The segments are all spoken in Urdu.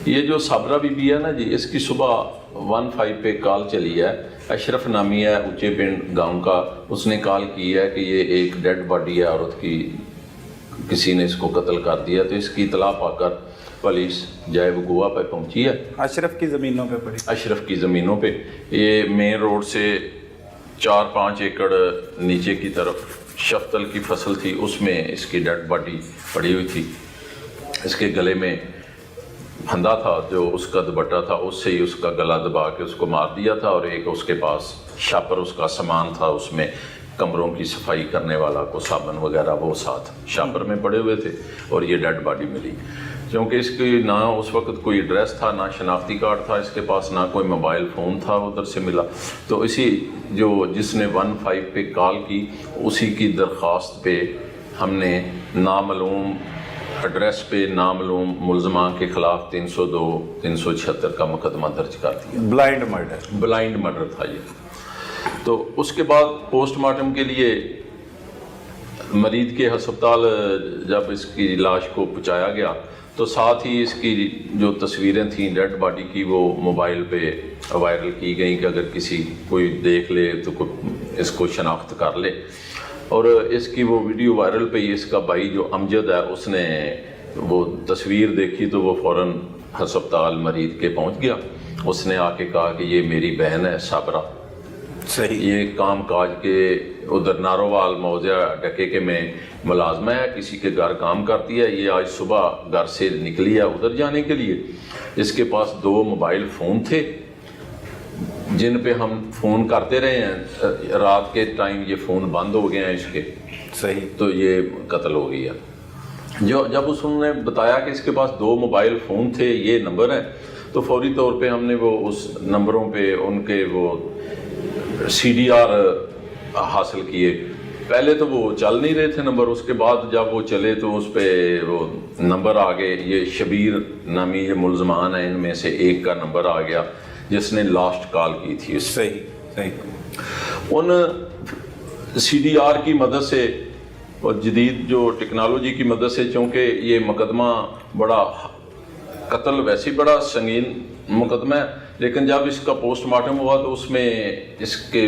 یہ جو صابرہ بی بی ہے نا جی، اس کی صبح 15 پہ کال چلی ہے، اشرف نامی ہے اونچے پنڈ گاؤں کا، اس نے کال کی ہے کہ یہ ایک ڈیڈ باڈی ہے عورت کی، کسی نے اس کو قتل کر دیا. تو اس کی اطلاع پا کر پولیس جائے وقوع پہ پہنچی ہے. اشرف کی زمینوں پہ پڑی. اشرف کی زمینوں پہ، یہ مین روڈ سے 4-5 ایکڑ نیچے کی طرف شفتل کی فصل تھی، اس میں اس کی ڈیڈ باڈی پڑی ہوئی تھی. اس کے گلے میں پھندا تھا، جو اس کا دوپٹہ تھا اس سے ہی اس کا گلا دبا کے اس کو مار دیا تھا. اور ایک اس کے پاس شاپر اس کا سامان تھا، اس میں کمروں کی صفائی کرنے والا کو صابن وغیرہ وہ ساتھ شاپر میں پڑے ہوئے تھے. اور یہ ڈیڈ باڈی ملی. کیونکہ اس کی نہ اس وقت کوئی ایڈریس تھا، نہ شناختی کارڈ تھا اس کے پاس، نہ کوئی موبائل فون تھا ادھر سے ملا. تو اسی جس نے 15 پہ کال کی، اسی کی درخواست پہ ہم نے نامعلوم ایڈریس پہ نامعلوم ملزمان کے خلاف 302-376 کا مقدمہ درج کر دیا. بلائنڈ مرڈر تھا یہ. تو اس کے بعد پوسٹ مارٹم کے لیے مریض کے ہسپتال جب اس کی لاش کو پہنچایا گیا تو ساتھ ہی اس کی جو تصویریں تھیں ڈیڈ باڈی کی وہ موبائل پہ وائرل کی گئیں کہ اگر کوئی دیکھ لے تو اس کو شناخت کر لے. اور اس کی وہ ویڈیو وائرل پہ ہی اس کا بھائی جو امجد ہے اس نے وہ تصویر دیکھی تو وہ فوراً ہسپتال مریض کے پہنچ گیا. اس نے آ کے کہا کہ یہ میری بہن ہے صابرہ، صحیح، یہ کام کاج کے ادھر نارووال موضع ڈکے کے میں ملازمہ ہے، کسی کے گھر کام کرتی ہے. یہ آج صبح گھر سے نکلی ہے ادھر جانے کے لیے. اس کے پاس 2 موبائل فون تھے جن پہ ہم فون کرتے رہے ہیں. رات کے ٹائم یہ فون بند ہو گئے ہیں اس کے. صحیح. تو یہ قتل ہو گئی ہے. جب انہوں نے بتایا کہ اس کے پاس 2 موبائل فون تھے، یہ نمبر ہے، تو فوری طور پہ ہم نے وہ اس نمبروں پہ ان کے وہ CDR حاصل کیے. پہلے تو وہ چل نہیں رہے تھے نمبر، اس کے بعد جب وہ چلے تو اس پہ وہ نمبر آ گئے. یہ شبیر نامی یہ ملزمان ہیں، ان میں سے ایک کا نمبر آ گیا جس نے لاسٹ کال کی تھی. صحیح. ان CDR کی مدد سے اور جدید جو ٹیکنالوجی کی مدد سے، چونکہ یہ مقدمہ بڑا قتل ویسے بڑا سنگین مقدمہ ہے، لیکن جب اس کا پوسٹ مارٹم ہوا تو اس میں اس کے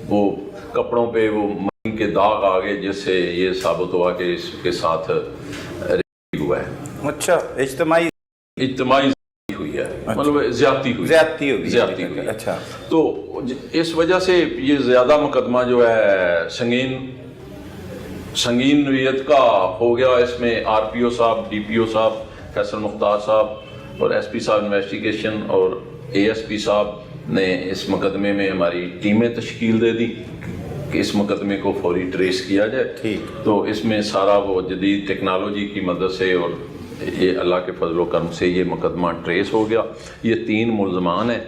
وہ کپڑوں پہ وہ منی کے داغ آ گئے، جس سے یہ ثابت ہوا کہ اس کے ساتھ ریپ ہوا ہے. اچھا، اجتماعی ہوئی ہے، مطلب زیادتی ہوئی. اچھا. تو اس وجہ سے یہ زیادہ مقدمہ جو ہے سنگین نوعیت کا ہو گیا. اس میں RPO صاحب، DPO صاحب فیصل مختار صاحب اور SP صاحب انویسٹیگیشن اور ASP صاحب نے اس مقدمے میں ہماری ٹیمیں تشکیل دے دی کہ اس مقدمے کو فوری ٹریس کیا جائے. تو اس میں سارا وہ جدید ٹیکنالوجی کی مدد سے اور یہ اللہ کے فضل و کرم سے یہ مقدمہ ٹریس ہو گیا. یہ 3 ملزمان ہیں.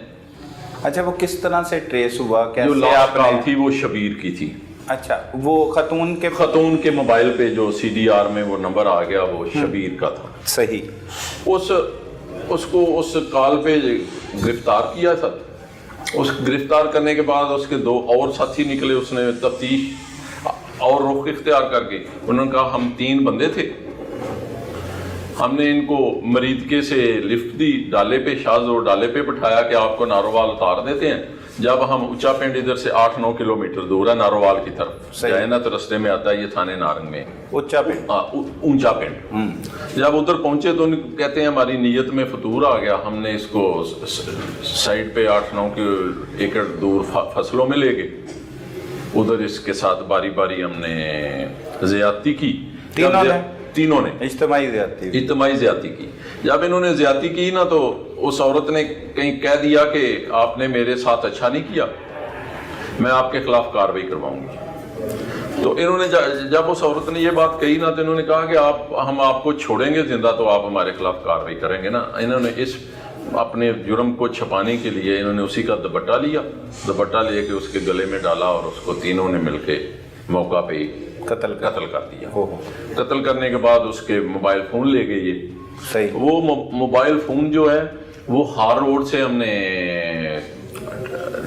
اچھا، وہ کس طرح سے ٹریس ہوا؟ جو لاسٹ کال تھی وہ شبیر کی تھی. اچھا، وہ خاتون کے موبائل پہ جو CDR میں وہ نمبر آ گیا وہ شبیر کا تھا. صحیح. اس کو اس کال پہ گرفتار کیا تھا. اس گرفتار کرنے کے بعد اس کے 2 اور ساتھی نکلے. اس نے تفتیش اور رخ اختیار کر کے انہوں نے کہا ہم 3 بندے تھے، ہم نے ان کو مریدکے سے لفٹ دی، ڈالے پہ شاہزور ڈالے پہ بٹھایا کہ آپ کو نارووال اتار دیتے ہیں. جب ہم اونچا پنڈ ادھر سے 8-9 کلومیٹر دور ہے نارووال کی طرف جائے نا تو رستے میں آتا ہے یہ تھانے نارنگ میں اونچا پنڈ. جب ادھر پہنچے تو کہتے ہیں ہماری نیت میں فطور آ گیا. ہم نے اس کو سائڈ پہ 8-9 ایکڑ دور فصلوں میں لے گئے. ادھر اس کے ساتھ باری باری ہم نے زیادتی کی. تینوں نے اجتماعی زیادتی کی. جب انہوں نے زیادتی کی نا تو اس عورت نے کہیں کہہ دیا کہ آپ نے میرے ساتھ اچھا نہیں کیا، میں آپ کے خلاف کارروائی کرواؤں گی. تو انہوں نے جب اس عورت نے یہ بات کہی نا تو انہوں نے کہا کہ ہم آپ کو چھوڑیں گے زندہ تو آپ ہمارے خلاف کارروائی کریں گے نا. انہوں نے اس اپنے جرم کو چھپانے کے لیے انہوں نے اسی کا دوپٹہ لے کے اس کے گلے میں ڈالا اور اس کو تینوں نے مل کے موقع پہ قتل کر دیا. قتل کرنے کے بعد اس کے موبائل فون لے گئے. یہ صحیح. وہ موبائل فون جو ہے وہ ہار روڈ سے ہم نے